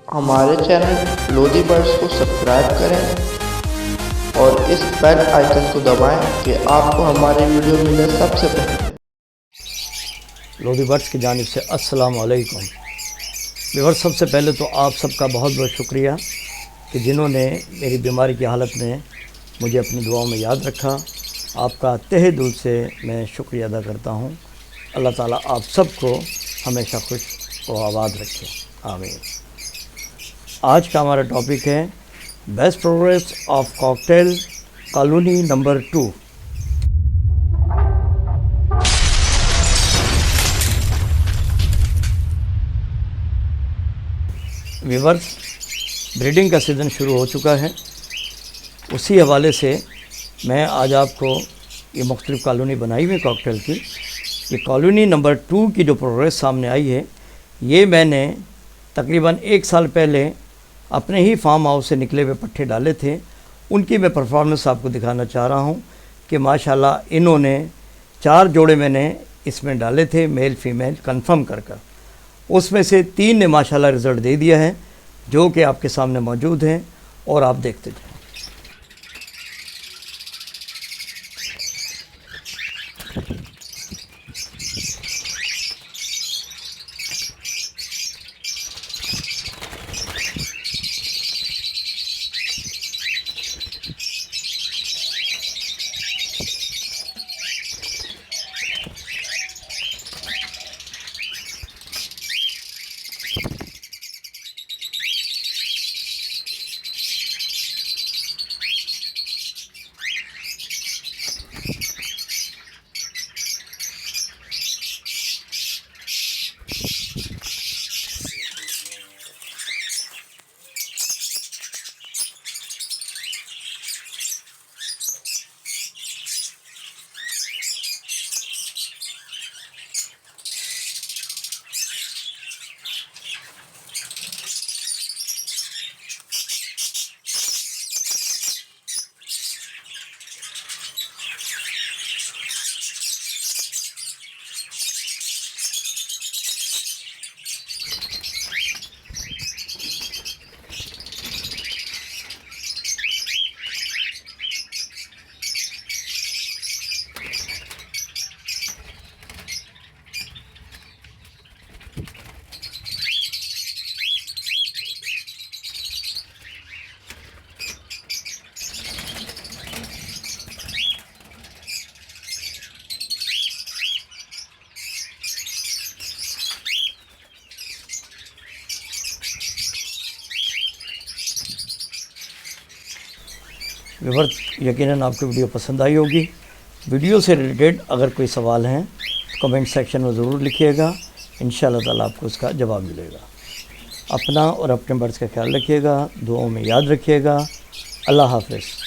हमारे channel Lodhi birds को subscribe करें और इस बेल आइकन को दबाएं कि आपको हमारी वीडियो मिले सबसे पहले। लोधी बर्ड्स की जानिब से अस्सलाम वालेकुम। व्यूअर्स, सबसे पहले तो आप सबका बहुत बहुत शुक्रिया कि जिन्होंने मेरी बीमारी की हालत में मुझे अपनी दुआओं में याद रखा। आपका तहे दिल से मैं शुक्रिया अदा करता हूँ। अल्लाह ताला आप सबको हमेशा खुश व आबाद रखे, आमीन। आज का हमारा टॉपिक है best progress of cocktail colony number 2। Viewers, breeding का सीज़न शुरू हो चुका है। उसी हवाले से मैं आज आपको ये मुख्तलिफ़ कॉलोनी बनाई हुई कॉकटेल की, ये कॉलोनी नंबर 2 की जो प्रोग्रेस सामने आई है, ये मैंने तकरीबन 1 साल पहले अपने ही फार्म हाउस से निकले हुए पट्टे डाले थे। उनकी मैं परफॉर्मेंस आपको दिखाना चाह रहा हूँ कि माशाल्लाह इन्होंने 4 जोड़े मैंने इसमें डाले थे, मेल फीमेल कंफर्म कर उसमें से 3 ने माशाल्लाह रिज़ल्ट दे दिया है, जो कि आपके सामने मौजूद हैं और आप देखते जाएं। व्यूअर्स, यकीनन आपको वीडियो पसंद आई होगी। वीडियो से रिलेटेड अगर कोई सवाल हैं तो कमेंट सेक्शन में ज़रूर लिखिएगा। इंशाअल्लाह ताला आपको उसका जवाब मिलेगा। अपना और अपने बर्ड्स का ख्याल रखिएगा, दुआओं में याद रखिएगा। अल्लाह हाफ़िज़।